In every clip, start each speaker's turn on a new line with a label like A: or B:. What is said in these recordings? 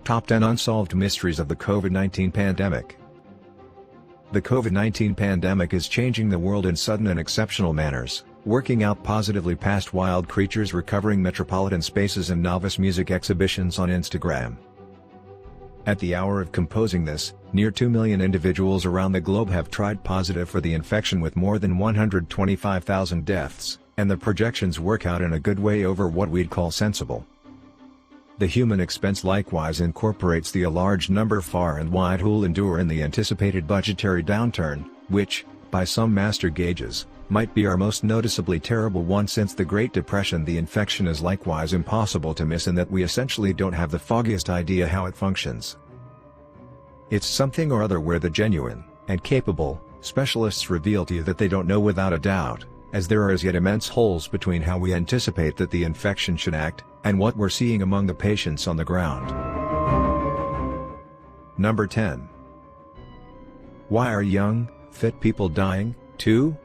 A: Top 10 Unsolved Mysteries of the COVID-19 Pandemic. The COVID-19 pandemic is changing the world in sudden and exceptional manners, working out positively past wild creatures recovering metropolitan spaces and novice music exhibitions on Instagram. At the hour of composing this, near 2 million individuals around the globe have tried positive for the infection, with more than 125,000 deaths, and the projections work out in a good way over what we'd call sensible. The human expense likewise incorporates the large number far and wide who'll endure in the anticipated budgetary downturn, which, by some master gauges, might be our most noticeably terrible one since the Great Depression. The infection is likewise impossible to miss in that we essentially don't have the foggiest idea how it functions. It's something or other where the genuine, and capable, specialists reveal to you that they don't know without a doubt, as there are as yet immense holes between how we anticipate that the infection should act, and what we're seeing among the patients on the ground. Number 10. Why are young, fit people dying, too?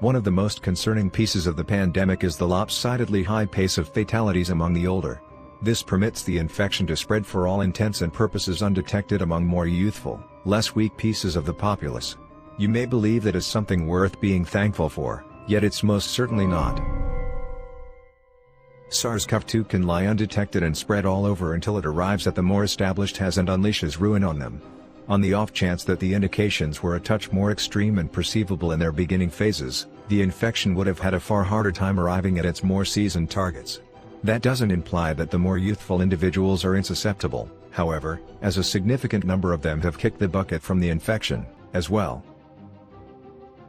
A: One of the most concerning pieces of the pandemic is the lopsidedly high pace of fatalities among the older. This permits the infection to spread for all intents and purposes undetected among more youthful, less weak pieces of the populace. You may believe that is something worth being thankful for, yet it's most certainly not. SARS-CoV-2 can lie undetected and spread all over until it arrives at the more established has and unleashes ruin on them. On the off chance that the indications were a touch more extreme and perceivable in their beginning phases, the infection would have had a far harder time arriving at its more seasoned targets. That doesn't imply that the more youthful individuals are insusceptible, however, as a significant number of them have kicked the bucket from the infection, as well.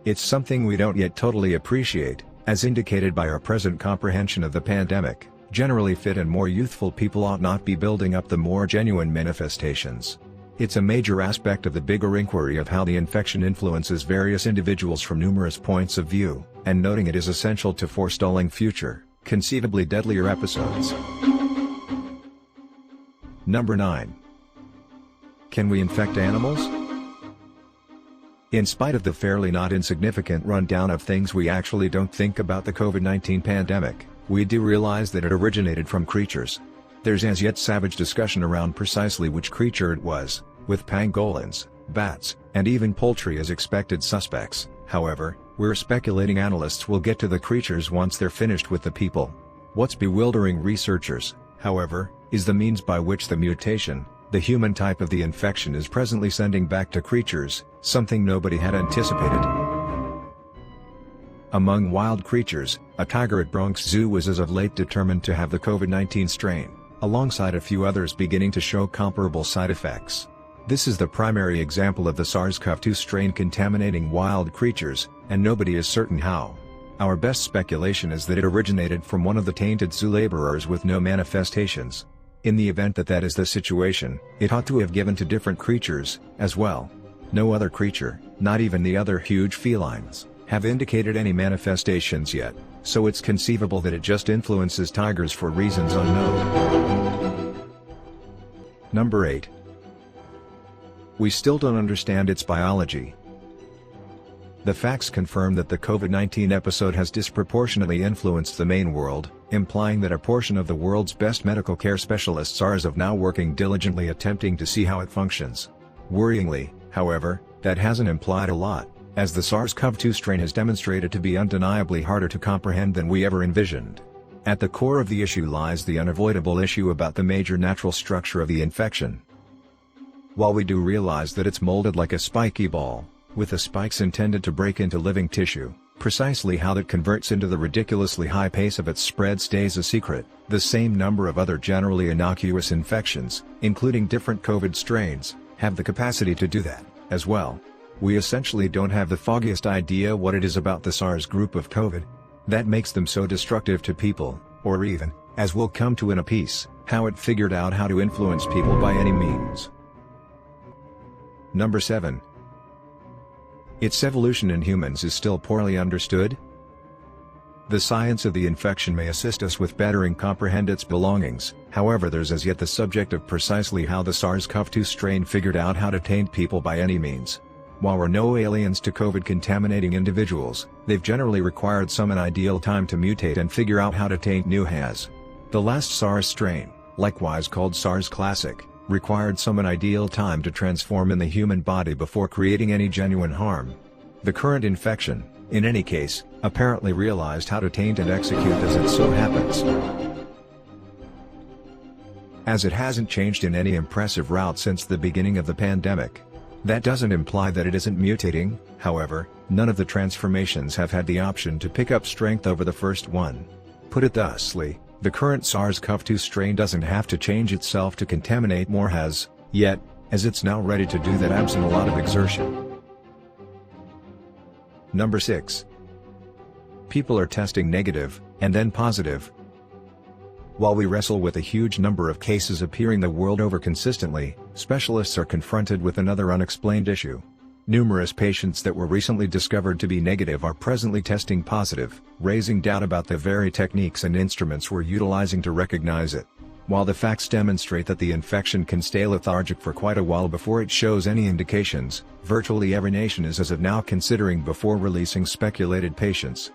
A: It's something we don't yet totally appreciate, as indicated by our present comprehension of the pandemic. Generally fit and more youthful people ought not be building up the more genuine manifestations. It's a major aspect of the bigger inquiry of how the infection influences various individuals from numerous points of view, and noting it is essential to forestalling future, conceivably deadlier episodes. Number 9. Can we infect animals? In spite of the fairly not insignificant rundown of things we actually don't think about the COVID-19 pandemic, we do realize that it originated from creatures. There's as yet savage discussion around precisely which creature it was, with pangolins, bats, and even poultry as expected suspects. However, we're speculating analysts will get to the creatures once they're finished with the people. What's bewildering researchers, however, is the means by which the mutation, the human type of the infection, is presently sending back to creatures, something nobody had anticipated. Among wild creatures, a tiger at Bronx Zoo was as of late determined to have the COVID-19 strain, alongside a few others beginning to show comparable side effects. This is the primary example of the SARS-CoV-2 strain contaminating wild creatures, and nobody is certain how. Our best speculation is that it originated from one of the tainted zoo laborers with no manifestations. In the event that that is the situation, it ought to have given to different creatures, as well. No other creature, not even the other huge felines, have indicated any manifestations yet, so it's conceivable that it just influences tigers for reasons unknown. Number 8. We still don't understand its biology. The facts confirm that the COVID-19 episode has disproportionately influenced the main world, implying that a portion of the world's best medical care specialists are as of now working diligently attempting to see how it functions. Worryingly, however, that hasn't implied a lot, as the SARS-CoV-2 strain has demonstrated to be undeniably harder to comprehend than we ever envisioned. At the core of the issue lies the unavoidable issue about the major natural structure of the infection. While we do realize that it's molded like a spiky ball, with the spikes intended to break into living tissue, precisely how that converts into the ridiculously high pace of its spread stays a secret. The same number of other generally innocuous infections, including different COVID strains, have the capacity to do that, as well. We essentially don't have the foggiest idea what it is about the SARS group of COVID that makes them so destructive to people, or even, as we'll come to in a piece, how it figured out how to influence people by any means. Number 7. Its evolution in humans is still poorly understood. The science of the infection may assist us with bettering comprehend its belongings, however there's as yet the subject of precisely how the SARS-CoV-2 strain figured out how to taint people by any means. While we're no aliens to COVID-contaminating individuals, they've generally required some an ideal time to mutate and figure out how to taint new has. The last SARS strain, likewise called SARS Classic, required some ideal time to transform in the human body before creating any genuine harm. The current infection, in any case, apparently realized how to taint and execute as it so happens. As it hasn't changed in any impressive route since the beginning of the pandemic. That doesn't imply that it isn't mutating, however, none of the transformations have had the option to pick up strength over the first one. Put it thusly, the current SARS-CoV-2 strain doesn't have to change itself to contaminate more yet, as it's now ready to do that absent a lot of exertion. Number 6. People are testing negative, and then positive. While we wrestle with a huge number of cases appearing the world over consistently, specialists are confronted with another unexplained issue. Numerous patients that were recently discovered to be negative are presently testing positive, raising doubt about the very techniques and instruments we're utilizing to recognize it. While the facts demonstrate that the infection can stay lethargic for quite a while before it shows any indications, virtually every nation is as of now considering before releasing speculated patients.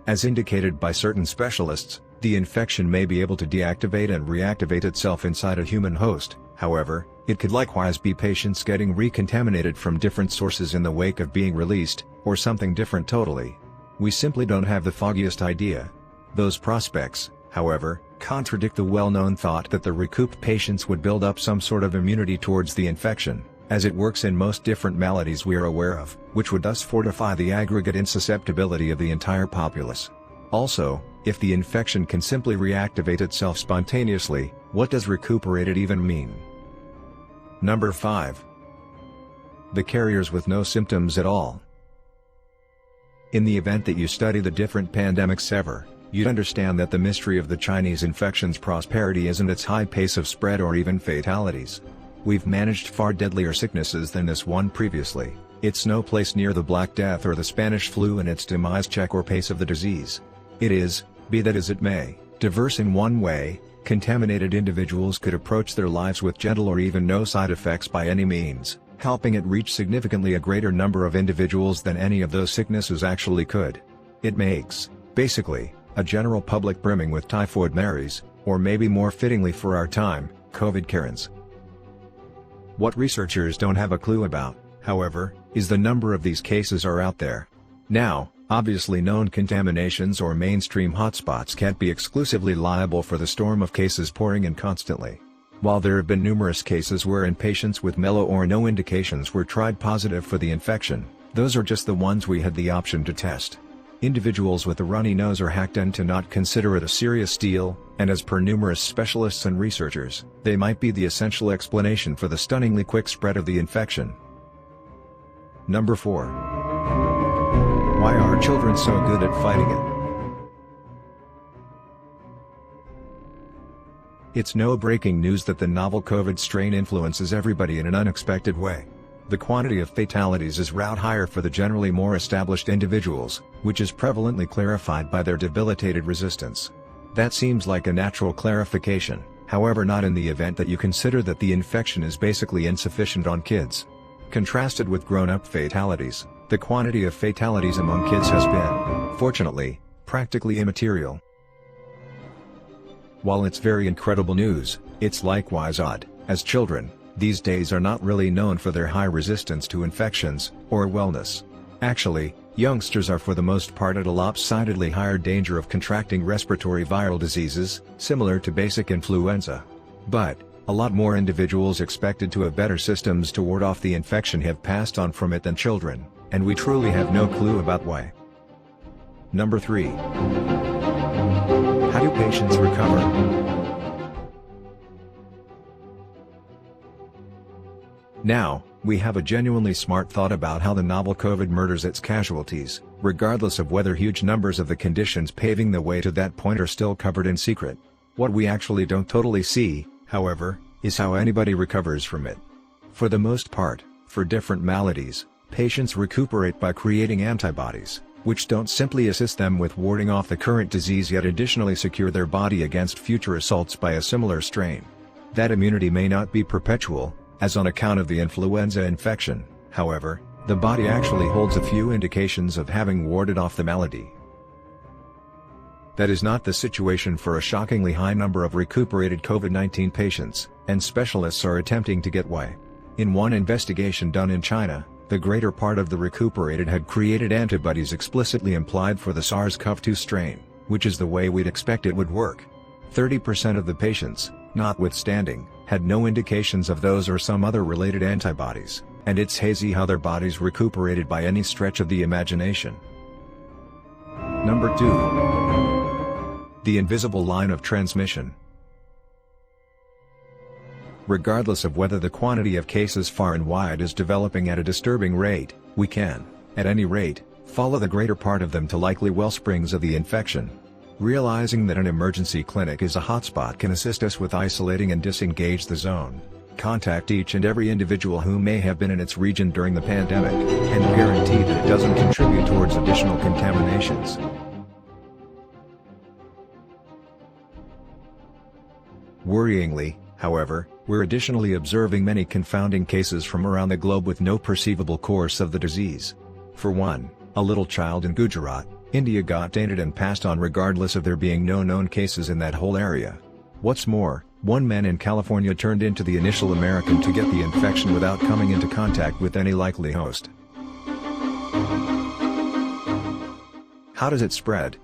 A: As indicated by certain specialists, the infection may be able to deactivate and reactivate itself inside a human host. However, it could likewise be patients getting recontaminated from different sources in the wake of being released, or something different totally. We simply don't have the foggiest idea. Those prospects, however, contradict the well-known thought that the recouped patients would build up some sort of immunity towards the infection, as it works in most different maladies we are aware of, which would thus fortify the aggregate insusceptibility of the entire populace. Also, if the infection can simply reactivate itself spontaneously, what does recuperated even mean? Number 5. The carriers with no symptoms at all. In the event that you study the different pandemics ever, you'd understand that the mystery of the Chinese infection's prosperity isn't its high pace of spread or even fatalities. We've managed far deadlier sicknesses than this one previously. It's no place near the Black Death or the Spanish flu in its demise check or pace of the disease. It is, be that as it may, diverse in one way. Contaminated individuals could approach their lives with gentle or even no side effects by any means, helping it reach significantly a greater number of individuals than any of those sicknesses actually could. It makes, basically, a general public brimming with typhoid Marys, or maybe more fittingly for our time, COVID Karens. What researchers don't have a clue about, however, is the number of these cases are out there. Now, obviously known contaminations or mainstream hotspots can't be exclusively liable for the storm of cases pouring in constantly. While there have been numerous cases wherein patients with mellow or no indications were tried positive for the infection, those are just the ones we had the option to test. Individuals with a runny nose or hacked tend to not consider it a serious deal, and as per numerous specialists and researchers, they might be the essential explanation for the stunningly quick spread of the infection. Number 4. Why are children so good at fighting it? It's no breaking news that the novel COVID strain influences everybody in an unexpected way. The quantity of fatalities is route higher for the generally more established individuals, which is prevalently clarified by their debilitated resistance. That seems like a natural clarification, however not in the event that you consider that the infection is basically insufficient on kids. Contrasted with grown-up fatalities, the quantity of fatalities among kids has been, fortunately, practically immaterial. While it's very incredible news, it's likewise odd, as children, these days are not really known for their high resistance to infections, or wellness. Actually, youngsters are for the most part at a lopsidedly higher danger of contracting respiratory viral diseases, similar to basic influenza. But, a lot more individuals expected to have better systems to ward off the infection have passed on from it than children, and we truly have no clue about why. Number 3. How do patients recover? Now, we have a genuinely smart thought about how the novel COVID murders its casualties, regardless of whether huge numbers of the conditions paving the way to that point are still covered in secret. What we actually don't totally see, however, is how anybody recovers from it. For the most part, for different maladies, patients recuperate by creating antibodies, which don't simply assist them with warding off the current disease yet additionally secure their body against future assaults by a similar strain. That immunity may not be perpetual, as on account of the influenza infection, however, the body actually holds a few indications of having warded off the malady. That is not the situation for a shockingly high number of recuperated COVID-19 patients, and specialists are attempting to get why. In one investigation done in China, the greater part of the recuperated had created antibodies explicitly implied for the SARS-CoV-2 strain, which is the way we'd expect it would work. 30% of the patients, notwithstanding, had no indications of those or some other related antibodies, and it's hazy how their bodies recuperated by any stretch of the imagination. Number 2. The invisible line of transmission. Regardless of whether the quantity of cases far and wide is developing at a disturbing rate, we can, at any rate, follow the greater part of them to likely wellsprings of the infection. Realizing that an emergency clinic is a hotspot can assist us with isolating and disengage the zone. Contact each and every individual who may have been in its region during the pandemic, and guarantee that it doesn't contribute towards additional contaminations. Worryingly, however, we're additionally observing many confounding cases from around the globe with no perceivable course of the disease. For one, a little child in Gujarat, India got tainted and passed on regardless of there being no known cases in that whole area. What's more, one man in California turned into the initial American to get the infection without coming into contact with any likely host. How does it spread?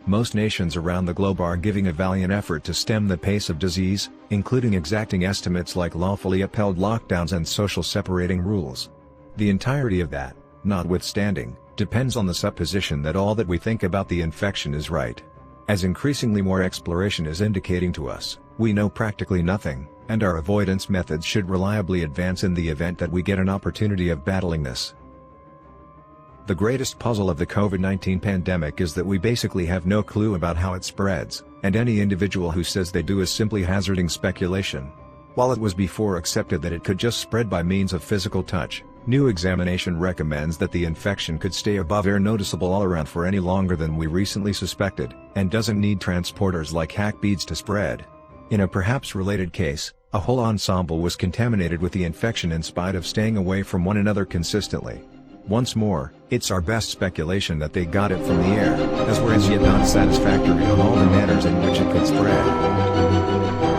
A: Most nations around the globe are giving a valiant effort to stem the pace of disease, including exacting estimates like lawfully upheld lockdowns and social separating rules. The entirety of that, notwithstanding, depends on the supposition that all that we think about the infection is right. As increasingly more exploration is indicating to us, we know practically nothing, and our avoidance methods should reliably advance in the event that we get an opportunity of battling this. The greatest puzzle of the COVID-19 pandemic is that we basically have no clue about how it spreads, and any individual who says they do is simply hazarding speculation. While it was before accepted that it could just spread by means of physical touch, new examination recommends that the infection could stay above air noticeable all around for any longer than we recently suspected, and doesn't need transporters like hack beads to spread. In a perhaps related case, a whole ensemble was contaminated with the infection in spite of staying away from one another consistently. Once more, it's our best speculation that they got it from the air, as we're as yet not satisfactory on all the manners in which it could spread.